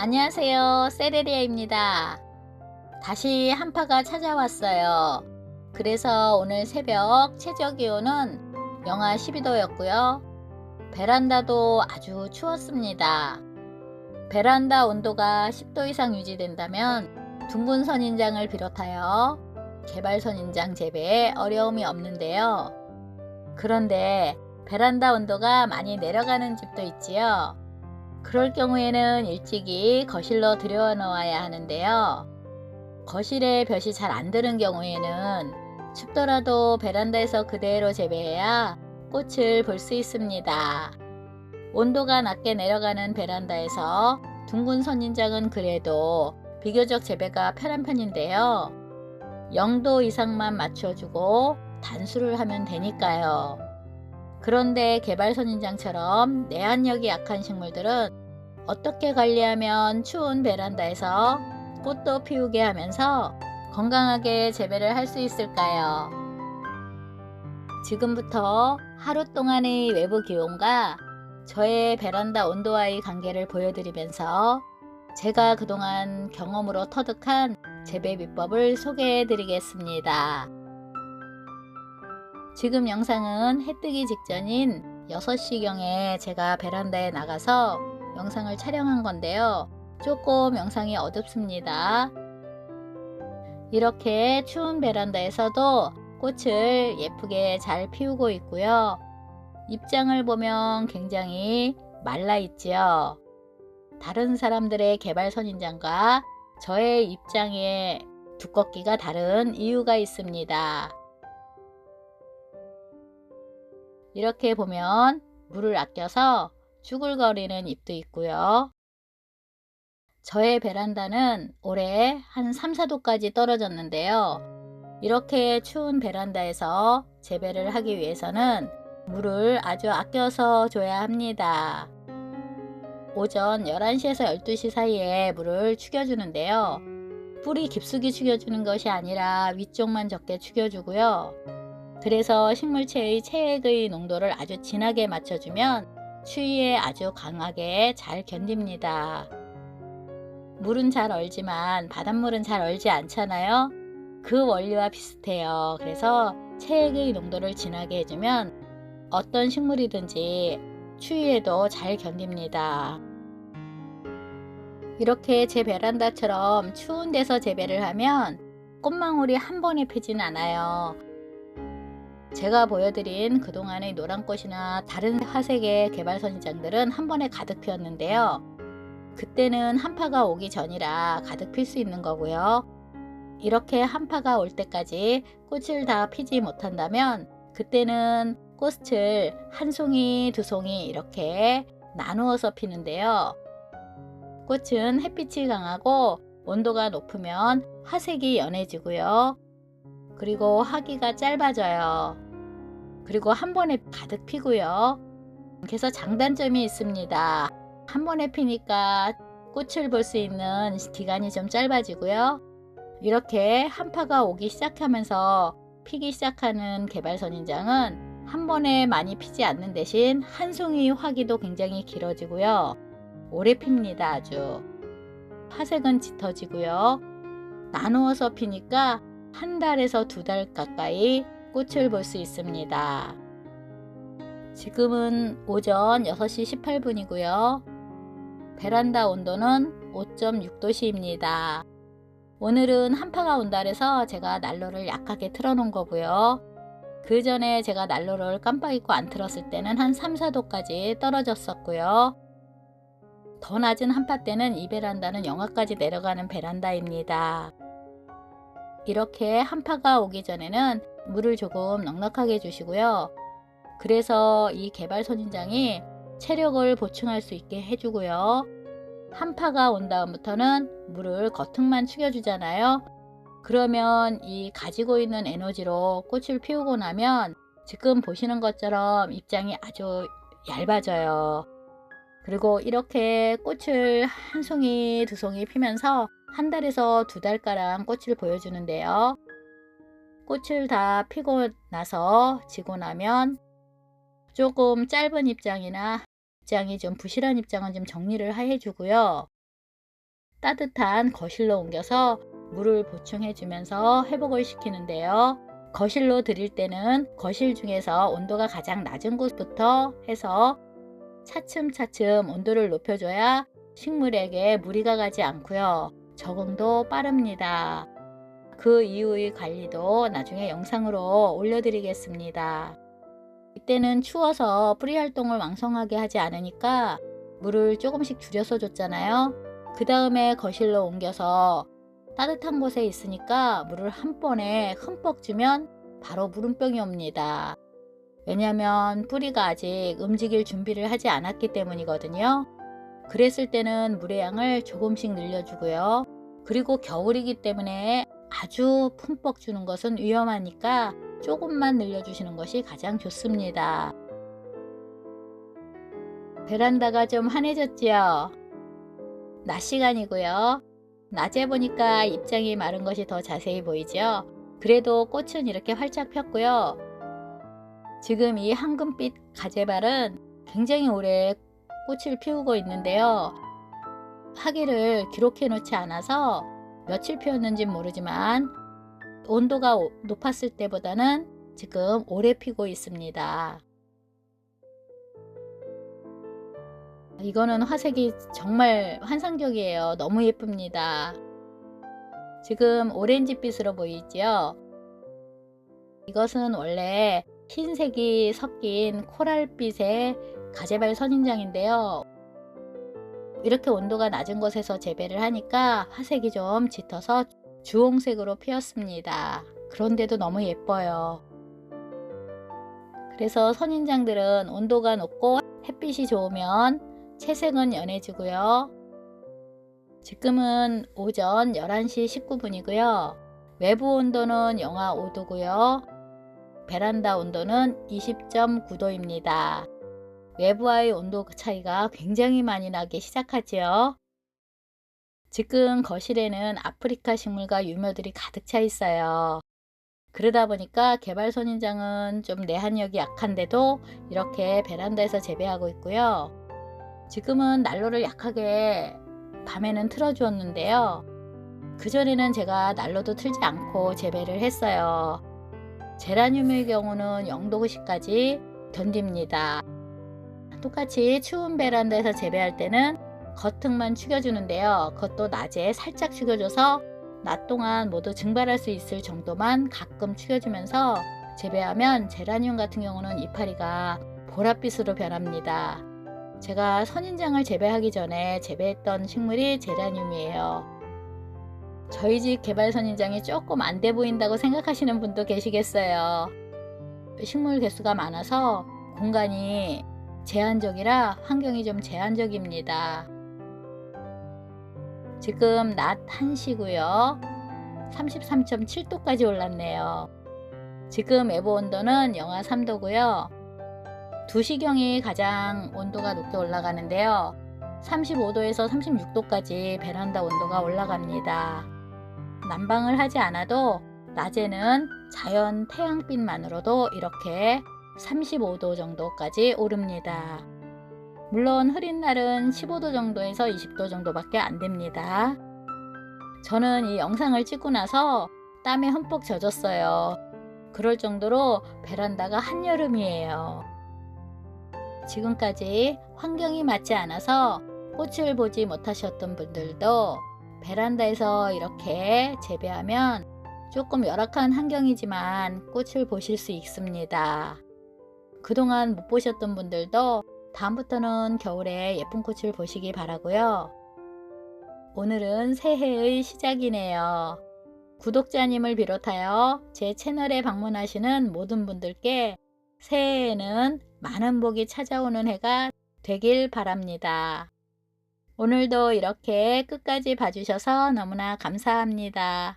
안녕하세요. 세레리아입니다. 다시 한파가 찾아왔어요. 그래서 오늘 새벽 최저 기온은 영하 12도였고요. 베란다도 아주 추웠습니다. 베란다 온도가 10도 이상 유지된다면 둥근 선인장을 비롯하여 개발 선인장 재배에 어려움이 없는데요. 그런데 베란다 온도가 많이 내려가는 집도 있지요. 그럴 경우에는 일찍이 거실로 들여놓아야 하는데요. 거실에 볕이 잘 안 드는 경우에는 춥더라도 베란다에서 그대로 재배해야 꽃을 볼 수 있습니다. 온도가 낮게 내려가는 베란다에서 둥근 선인장은 그래도 비교적 재배가 편한 편인데요. 0도 이상만 맞춰주고 단수를 하면 되니까요. 그런데 개발 선인장처럼 내한력이 약한 식물들은 어떻게 관리하면 추운 베란다에서 꽃도 피우게 하면서 건강하게 재배를 할 수 있을까요? 지금부터 하루 동안의 외부 기온과 저의 베란다 온도와의 관계를 보여드리면서 제가 그동안 경험으로 터득한 재배 비법을 소개해 드리겠습니다. 지금 영상은 해 뜨기 직전인 6시경에 제가 베란다에 나가서 영상을 촬영한 건데요. 조금 영상이 어둡습니다. 이렇게 추운 베란다에서도 꽃을 예쁘게 잘 피우고 있고요. 입장을 보면 굉장히 말라 있지요. 다른 사람들의 개발 선인장과 저의 입장의 두껍기가 다른 이유가 있습니다. 이렇게 보면 물을 아껴서 쭈글거리는 잎도 있고요. 저의 베란다는 올해 한 3, 4도까지 떨어졌는데요. 이렇게 추운 베란다에서 재배를 하기 위해서는 물을 아주 아껴서 줘야 합니다. 오전 11시에서 12시 사이에 물을 축여주는데요. 뿌리 깊숙이 축여주는 것이 아니라 위쪽만 적게 축여주고요. 그래서 식물체의 체액의 농도를 아주 진하게 맞춰주면 추위에 아주 강하게 잘 견딥니다. 물은 잘 얼지만 바닷물은 잘 얼지 않잖아요. 그 원리와 비슷해요. 그래서 체액의 농도를 진하게 해주면 어떤 식물이든지 추위에도 잘 견딥니다. 이렇게 제 베란다처럼 추운 데서 재배를 하면 꽃망울이 한 번에 피진 않아요. 제가 보여드린 그동안의 노란꽃이나 다른 화색의 개발 선인장들은 한 번에 가득 피었는데요. 그때는 한파가 오기 전이라 가득 필 수 있는 거고요. 이렇게 한파가 올 때까지 꽃을 다 피지 못한다면 그때는 꽃을 한 송이, 두 송이 이렇게 나누어서 피는데요. 꽃은 햇빛이 강하고 온도가 높으면 화색이 연해지고요. 그리고 하기가 짧아져요. 그리고 한 번에 가득 피고요. 그래서 장단점이 있습니다. 한 번에 피니까 꽃을 볼 수 있는 기간이 좀 짧아지고요. 이렇게 한파가 오기 시작하면서 피기 시작하는 개발 선인장은 한 번에 많이 피지 않는 대신 한 송이 화기도 굉장히 길어지고요. 오래 핍니다. 아주. 화색은 짙어지고요. 나누어서 피니까 한 달에서 2달 가까이 꽃을 볼 수 있습니다. 지금은 오전 6시 18분이고요. 베란다 온도는 5.6도씨입니다. 오늘은 한파가 온다 그래서 제가 난로를 약하게 틀어놓은 거고요. 그 전에 제가 난로를 깜빡 잊고 안 틀었을 때는 한 3, 4도까지 떨어졌었고요. 더 낮은 한파 때는 이 베란다는 영하까지 내려가는 베란다입니다. 이렇게 한파가 오기 전에는 물을 조금 넉넉하게 주시고요. 그래서 이 개발 선인장이 체력을 보충할 수 있게 해주고요. 한파가 온 다음부터는 물을 겉흙만 축여주잖아요. 그러면 이 가지고 있는 에너지로 꽃을 피우고 나면 지금 보시는 것처럼 잎장이 아주 얇아져요. 그리고 이렇게 꽃을 한 송이, 두 송이 피면서 한 달에서 2달가량 꽃을 보여주는데요. 꽃을 다 피고 나서 지고 나면 조금 짧은 입장이나 입장이 좀 부실한 입장은 좀 정리를 해주고요. 따뜻한 거실로 옮겨서 물을 보충해 주면서 회복을 시키는데요. 거실로 들일 때는 거실 중에서 온도가 가장 낮은 곳부터 해서 차츰차츰 온도를 높여줘야 식물에게 무리가 가지 않고요. 적응도 빠릅니다. 그 이후의 관리도 나중에 영상으로 올려드리겠습니다. 이때는 추워서 뿌리 활동을 왕성하게 하지 않으니까 물을 조금씩 줄여서 줬잖아요. 그 다음에 거실로 옮겨서 따뜻한 곳에 있으니까 물을 한 번에 흠뻑 주면 바로 물음병이 옵니다. 왜냐하면 뿌리가 아직 움직일 준비를 하지 않았기 때문이거든요. 그랬을 때는 물의 양을 조금씩 늘려주고요. 그리고 겨울이기 때문에 아주 품뻑 주는 것은 위험하니까 조금만 늘려주시는 것이 가장 좋습니다. 베란다가 좀 환해졌지요? 낮 시간이고요. 낮에 보니까 잎장이 마른 것이 더 자세히 보이죠? 그래도 꽃은 이렇게 활짝 폈고요. 지금 이 황금빛 가재발은 굉장히 오래 꽃을 피우고 있는데요. 하기를 기록해 놓지 않아서 며칠 피웠는지 모르지만 온도가 높았을 때보다는 지금 오래 피고 있습니다. 이거는 화색이 정말 환상적이에요. 너무 예쁩니다. 지금 오렌지빛으로 보이죠? 이것은 원래 흰색이 섞인 코랄빛의 가재발 선인장인데요. 이렇게 온도가 낮은 곳에서 재배를 하니까 화색이 좀 짙어서 주홍색으로 피었습니다. 그런데도 너무 예뻐요. 그래서 선인장들은 온도가 높고 햇빛이 좋으면 채색은 연해지고요. 지금은 오전 11시 19분이고요. 외부 온도는 영하 5도고요. 베란다 온도는 20.9도입니다. 외부와의 온도 차이가 굉장히 많이 나기 시작하지요. 지금 거실에는 아프리카 식물과 유묘들이 가득 차 있어요. 그러다 보니까 개발 선인장은 좀 내한력이 약한데도 이렇게 베란다에서 재배하고 있고요. 지금은 난로를 약하게 밤에는 틀어주었는데요. 그전에는 제가 난로도 틀지 않고 재배를 했어요. 제라늄의 경우는 0도씨까지 견딥니다. 똑같이 추운 베란다에서 재배할 때는 겉흙만 축여주는데요. 그것도 낮에 살짝 축여줘서 낮 동안 모두 증발할 수 있을 정도만 가끔 축여주면서 재배하면 제라늄 같은 경우는 이파리가 보랏빛으로 변합니다. 제가 선인장을 재배하기 전에 재배했던 식물이 제라늄이에요. 저희 집 개발 선인장이 조금 안 돼 보인다고 생각하시는 분도 계시겠어요. 식물 개수가 많아서 공간이 제한적이라 환경이 좀 제한적입니다. 지금 낮 1시고요. 33.7도까지 올랐네요. 지금 외부 온도는 영하 3도고요. 2시경이 가장 온도가 높게 올라가는데요. 35도에서 36도까지 베란다 온도가 올라갑니다. 난방을 하지 않아도 낮에는 자연 태양빛만으로도 이렇게 35도 정도까지 오릅니다. 물론 흐린 날은 15도 정도에서 20도 정도밖에 안 됩니다. 저는 이 영상을 찍고 나서 땀에 흠뻑 젖었어요. 그럴 정도로 베란다가 한여름이에요. 지금까지 환경이 맞지 않아서 꽃을 보지 못하셨던 분들도 베란다에서 이렇게 재배하면 조금 열악한 환경이지만 꽃을 보실 수 있습니다. 그동안 못 보셨던 분들도 다음부터는 겨울에 예쁜 꽃을 보시기 바라고요. 오늘은 새해의 시작이네요. 구독자님을 비롯하여 제 채널에 방문하시는 모든 분들께 새해에는 많은 복이 찾아오는 해가 되길 바랍니다. 오늘도 이렇게 끝까지 봐주셔서 너무나 감사합니다.